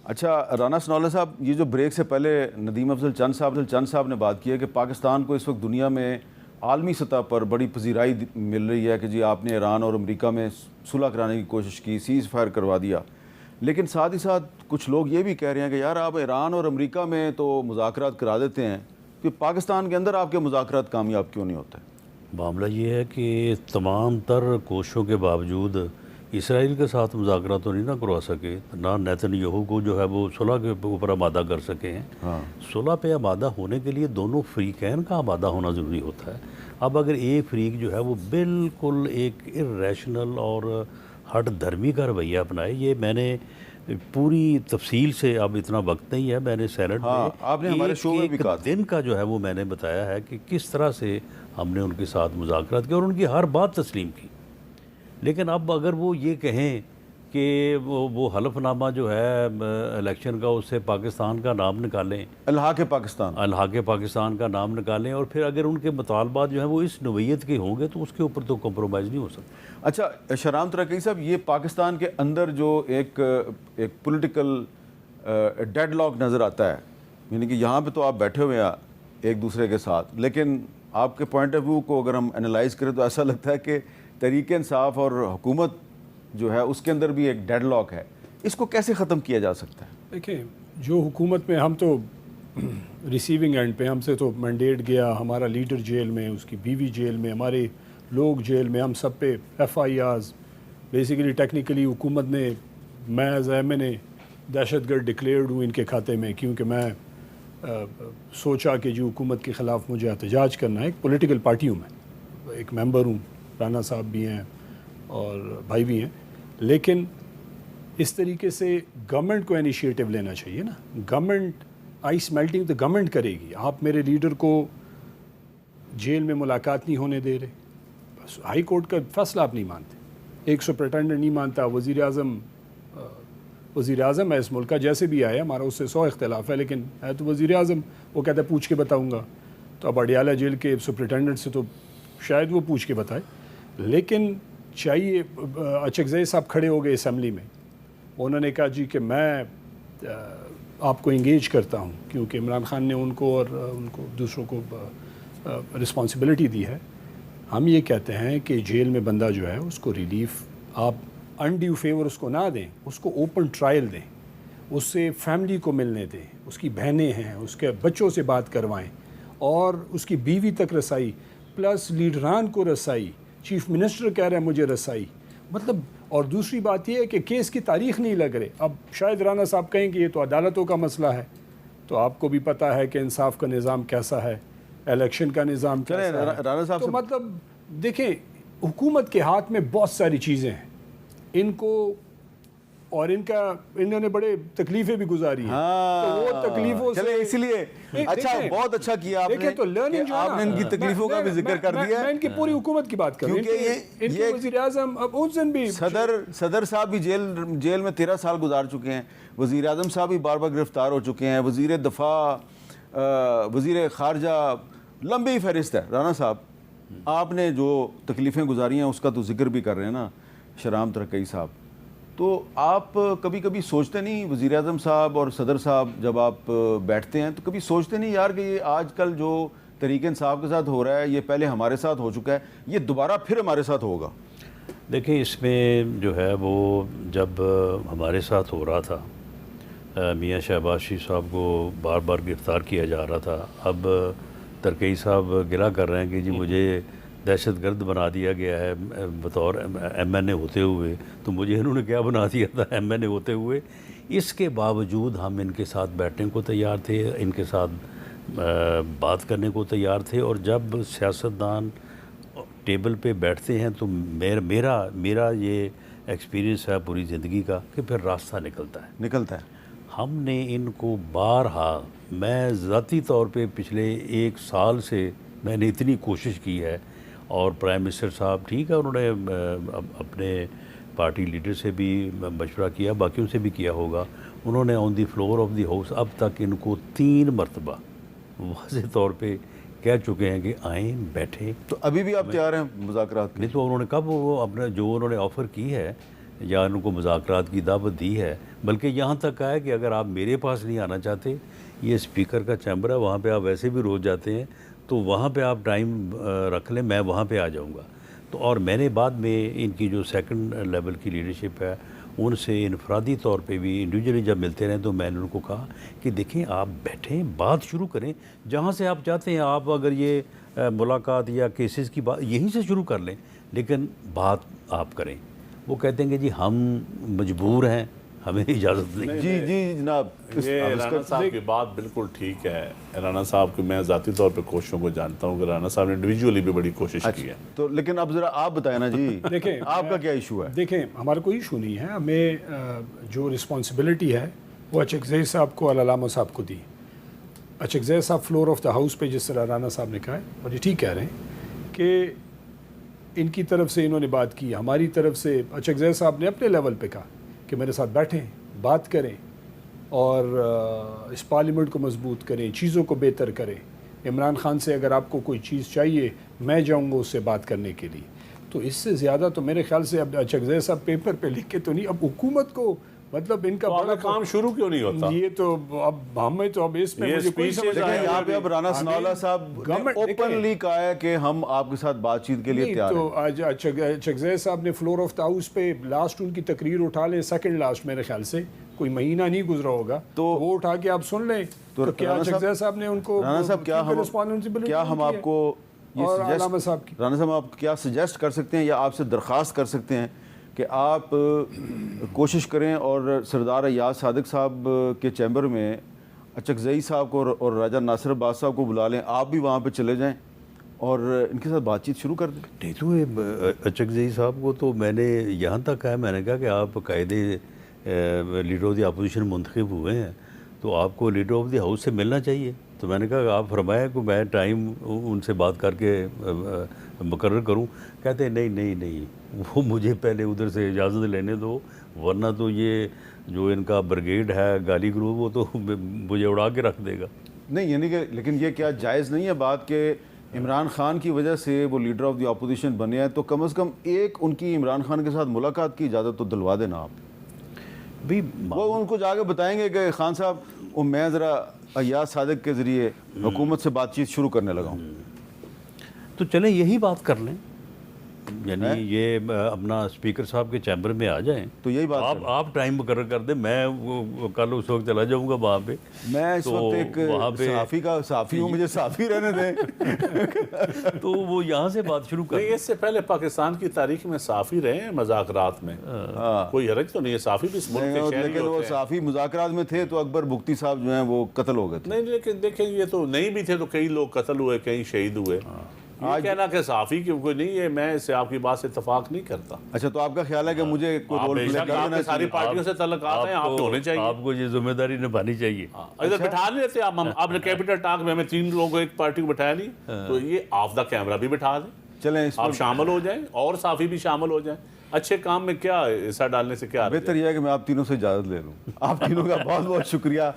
अच्छा राना सनाउल्लाह साहब, ये जो ब्रेक से पहले नदीम अफजल चंद साहब ने बात की है कि पाकिस्तान को इस वक्त दुनिया में आलमी सतह पर बड़ी पजीराई मिल रही है कि जी आपने ईरान और अमेरिका में सुलह कराने की कोशिश की, सीज़ फायर करवा दिया। लेकिन साथ ही साथ कुछ लोग ये भी कह रहे हैं कि यार आप ईरान और अमेरिका में तो मुज़ाकरात करा देते हैं, कि पाकिस्तान के अंदर आपके मुज़ाकरात कामयाब क्यों नहीं होते? मामला ये है कि तमाम तर कोशिशों के बावजूद इसराइल के साथ मुज़ाकरा तो नहीं ना करवा सके, ना नेतन्याहू को जो है वो सुलह के ऊपर आमादा कर सके हैं। हाँ, सुलह पे आमादा होने के लिए दोनों फ्रीकैन का आमादा होना ज़रूरी होता है। अब अगर एक फ्रीक जो है वो बिल्कुल एक इरेशनल और हट धर्मी का रवैया अपनाए, ये मैंने पूरी तफसील से, अब इतना वक्त नहीं है, मैंने सेनेट हाँ, में आपने हमारे शो में भी कहा था। दिन का जो है वो मैंने बताया है कि किस तरह से हमने उनके साथ मुज़ाकरात किए और उनकी हर बात तस्लीम की। लेकिन अब अगर वो ये कहें कि वो हलफनामा जो है इलेक्शन का, उससे पाकिस्तान का नाम निकालें, अल्लाह पाकिस्तान, अल्हाक़ पाकिस्तान का नाम निकालें, और फिर अगर उनके मुतालबात जो हैं वो इस नोयत के होंगे तो उसके ऊपर तो कम्प्रोमाइज़ नहीं हो सकता। अच्छा शहराम तरक्की साहब, ये पाकिस्तान के अंदर जो एक पॉलिटिकल डेडलॉक नज़र आता है, यानी कि यहाँ पे तो आप बैठे हुए हैं एक दूसरे के साथ, लेकिन आपके पॉइंट ऑफ व्यू को अगर हम एनालाइज करें तो ऐसा लगता है कि तहरीक इंसाफ और हुकूमत जो है उसके अंदर भी एक डेडलॉक है। इसको कैसे ख़त्म किया जा सकता है? देखिए, जो हुकूमत में हम तो रिसीविंग एंड पे, हमसे तो मैंडेट गया, हमारा लीडर जेल में, उसकी बीवी जेल में, हमारे लोग जेल में, हम सब पे FIRs, बेसिकली टेक्निकली हुकूमत ने, मैं एज मैंने दहशतगर्द डिक्लेयर्ड हूँ इनके खाते में, क्योंकि मैं सोचा कि जो हुकूमत के ख़िलाफ़ मुझे एहतजाज करना है। एक पॉलिटिकल पार्टी हूँ मैं, एक मेंबर हूँ, राना साहब भी हैं और भाई भी हैं, लेकिन इस तरीके से गवर्नमेंट को इनिशिएटिव लेना चाहिए ना। गवर्नमेंट आइस मेल्टिंग तो गवर्नमेंट करेगी। आप मेरे लीडर को जेल में मुलाकात नहीं होने दे रहे, बस हाई कोर्ट का फैसला आप नहीं मानते, एक सुपरिटेंडेंट नहीं मानता, वज़ीर आज़म है इस मुल्क का, जैसे भी आया, हमारा उससे 100 इख्तलाफ है, लेकिन है तो वज़ीर आज़म, वो कहता है पूछ के बताऊँगा। तो अब अडियाला जेल के सुपरिटेंडेंट से तो शायद वो पूछ के बताए, लेकिन चाहिए। अचकज़ई साहब खड़े हो गए असम्बली में, उन्होंने कहा जी कि मैं आपको इंगेज करता हूँ, क्योंकि इमरान खान ने उनको और उनको दूसरों को रिस्पॉन्सिबिलिटी दी है। हम ये कहते हैं कि जेल में बंदा जो है उसको रिलीफ, आप अनड्यू फेवर उसको ना दें, उसको ओपन ट्रायल दें, उससे फैमिली को मिलने दें, उसकी बहनें हैं, उसके बच्चों से बात करवाएं, और उसकी बीवी तक रसाई, प्लस लीडरान को रसाई, चीफ मिनिस्टर कह रहे हैं मुझे रसाई, मतलब। और दूसरी बात यह है कि केस की तारीख नहीं लग रहे। अब शायद राना साहब कहें कि ये तो अदालतों का मसला है, तो आपको भी पता है कि इंसाफ का निज़ाम कैसा है, इलेक्शन का निज़ाम कैसा है। राना साहब तो मतलब देखें, हुकूमत के हाथ में बहुत सारी चीज़ें हैं, इनको और इन्होंने बड़े तकलीफें भी गुजारी हैं। हाँ, तो वो तकलीफों से इसलिए अच्छा, बहुत अच्छा किया आपने, तो लर्निंग आपने इनकी तकलीफों का भी जिक्र कर दिया। मैं इनकी पूरी हुकूमत की बात कर रहा हूं, क्योंकि इनके वज़ीर आज़म अब उस दिन भी सदर साहब भी जेल में 13 साल गुजार चुके हैं, वज़ीर आज़म साहब भी बार बार गिरफ्तार हो चुके हैं, वज़ीर दफ़ा, वज़ीर ख़ारजा, लंबी फहरिस्त है। राना साहब, आपने जो तकलीफ़ें गुजारी हैं उसका तो जिक्र भी कर रहे हैं ना शहराम तरक्की साहब, तो आप कभी कभी सोचते नहीं, वज़ीर आज़म साहब और सदर साहब जब आप बैठते हैं तो कभी सोचते नहीं यार कि ये आजकल जो तहरीक इंसाफ के साथ हो रहा है, ये पहले हमारे साथ हो चुका है, ये दोबारा फिर हमारे साथ होगा? देखिए, इसमें जो है वो जब हमारे साथ हो रहा था, मियाँ शहबाज शरीफ साहब को बार बार गिरफ़्तार किया जा रहा था। अब तरक्की साहब गिला कर रहे हैं कि जी मुझे दहशतगर्द बना दिया गया है बतौर MNA होते हुए, तो मुझे इन्होंने क्या बना दिया था MNA होते हुए। इसके बावजूद हम इनके साथ बैठने को तैयार थे, इनके साथ बात करने को तैयार थे, और जब सियासतदान टेबल पे बैठते हैं तो मेरा ये एक्सपीरियंस है पूरी ज़िंदगी का कि फिर रास्ता निकलता है। हमने इनको बारहा, मैं ज़ाती तौर पे पिछले 1 साल से मैंने इतनी कोशिश की है, और प्राइम मिनिस्टर साहब ठीक है, उन्होंने अपने पार्टी लीडर से भी मशवरा किया, बाकियों से भी किया होगा, उन्होंने on the floor of the house अब तक इनको 3 मरतबा वाज़ेह तौर पे कह चुके हैं कि आएँ बैठें। तो अभी भी आप तैयार हैं मुज़ाकरात के? नहीं, तो उन्होंने कब वो अपना जो उन्होंने ऑफ़र की है या उनको मुज़ाकरात की दावत दी है, बल्कि यहाँ तक आया कि अगर आप मेरे पास नहीं आना चाहते, ये स्पीकर का चैम्बर है, वहाँ पे आप वैसे भी रोज़ जाते हैं, तो वहाँ पे आप टाइम रख लें, मैं वहाँ पे आ जाऊँगा। तो और मैंने बाद में इनकी जो सेकंड लेवल की लीडरशिप है उनसे इनफरादी तौर पे भी इंडिविजुअली जब मिलते रहे तो मैंने उनको कहा कि देखें, आप बैठें, बात शुरू करें जहाँ से आप चाहते हैं। आप अगर ये मुलाकात या केसेस की बात यहीं से शुरू कर लें, लेकिन बात आप करें। वो कहते हैं कि जी हम मजबूर हैं, हमें इजाज़त नहीं। जी जी जनाब, ये राना साहब की बात बिल्कुल ठीक है। राना साहब की मैं ज़ाती तौर पे कोशिशों को जानता हूँ कि राना साहब ने इंडिविजुअली भी बड़ी कोशिश की है। तो लेकिन अब ज़रा आप बताएं ना जी, देखें, आपका क्या इशू है? देखें, हमारा कोई इशू नहीं है। हमें जो रिस्पॉन्सिबिलिटी है वो अचकज़ई साहब को, अलामा साहब को दी। अचकज़ई साहब फ्लोर ऑफ द हाउस पे जिस तरह राना साहब ने कहा है, और ये ठीक कह रहे हैं कि इनकी तरफ से इन्होंने बात की, हमारी तरफ से अचकज़ई साहब ने अपने लेवल पे कहा कि मेरे साथ बैठें, बात करें और इस पार्लियामेंट को मजबूत करें, चीज़ों को बेहतर करें। इमरान खान से अगर आपको कोई चीज़ चाहिए, मैं जाऊंगा उससे बात करने के लिए। तो इससे ज़्यादा तो मेरे ख्याल से अब अचकज़ई साहब पेपर पे लिख के तो नहीं, अब हुकूमत को मतलब इनका तो बड़ा काम शुरू क्यों नहीं होता? ये तो अब हमें तो अब इसमें ये मुझे कोई speeches समझ लेकिन नहीं यहाँ आ पे रही। अब राना सनाउल्लाह साहब गवर्नमेंट ओपनली कहा है कि हम आपके साथ बातचीत के लिए नहीं, तैयार तो हैं। आज अचकज़ई साहब ने फ्लोर ऑफ द हाउस पे लास्ट उनकी तकरीर उठा लें, सेकंड लास्ट मेरे ख्याल से कोई महीना नहीं गुजरा होगा, तो वो उठा के आप सुन लें। तो क्या राना साहब- अचकज़ई साहब ने उनको राना साहब क्या हम रिस्पॉन्सिबिलिटी आपको ये और अलामा सजेस्ट, साहब की राना साहब आप क्या सजेस्ट कर सकते हैं या आपसे दरख्वास्त कर सकते हैं कि आप कोशिश करें और सरदार अय्याज सादिक साहब के चैम्बर में अचकज़ई साहब को और राजा नासिर अब्बास साहब को बुला लें, आप भी वहाँ पे चले जाएं और इनके साथ बातचीत शुरू कर दें? नहीं तो ये अचकज़ई साहब को तो मैंने यहाँ तक कहा, मैंने कहा कि आप कायदे लीडर ऑफ द अपोजिशन मुंतखब हुए हैं तो आपको लीडर ऑफ द हाउस से मिलना चाहिए। तो मैंने कहा आप फरमाएं कि मैं टाइम उनसे बात करके मुकर्रर करूं। कहते हैं नहीं नहीं नहीं, वो मुझे पहले उधर से इजाज़त लेने दो, वरना तो ये जो इनका ब्रिगेड है गाली ग्रुप वो तो मुझे उड़ा के रख देगा। नहीं यानी कि लेकिन ये क्या जायज़ नहीं है बात कि इमरान खान की वजह से वो लीडर ऑफ द अपोजिशन बने हैं, तो कम से कम एक उनकी इमरान खान के साथ मुलाकात की इजाज़त तो दिलवा देना आप। भी वो उनको जाके बताएंगे कि खान साहब वो मैं ज़रा अय्याज सादिक के ज़रिए हुकूमत से बातचीत शुरू करने लगा हूँ। तो चलें यही बात कर लें, यानी ये अपना स्पीकर साहब के चैम्बर में आ जाएं, तो यही बात आप टाइम मुकर्रर कर दें, मैं वो कल उस वक्त चला जाऊंगा वहाँ पे। मैं इस तो वक्त एक वहाँ पे सहाफ़ी हूँ, मुझे सहाफ़ी रहने दें। तो वो यहाँ से बात शुरू कर नहीं, इससे पहले पाकिस्तान की तारीख में साफ़ी रहे हैं मज़ाकरात में, कोई हरज तो नहीं है। साफ़ी भी इस मुल्क के शहरी लेकिन वो होते हैं। सहाफ़ी मुज़ाकरात में थे तो अकबर बुख्ती साहब जो हैं वो कत्ल हो गए थे। नहीं, लेकिन देखें ये तो नहीं भी थे तो कई लोग कत्ल हुए, कई शहीद हुए। ये कहना कि साफ़ी की कोई नहीं है, मैं इससे आपकी बात से इतफाक नहीं करता। अच्छा, तो आपका ख्याल है कि मुझे कोई आप रोल प्ले बेशक करना आपके सारी चाहिए? पार्टियों से तल्लुकात हैं, आपके होने चाहिए। आपको ये जिम्मेदारी निभानी चाहिए। इधर बिठा नहीं लेते आप, आपने कैपिटल टॉक में हमें 3 लोगों को एक पार्टी को बिठाया नहीं, तो ये ऑफ द कैमरा भी बिठा दें, चलें आप शामिल हो जाएं और साफ़ी भी शामिल हो जाएं। अच्छे काम में क्या हिस्सा डालने से क्या बेहतर यह है कि मैं आप तीनों से इजाज़त ले लूँ। आप तीनों का बहुत बहुत शुक्रिया।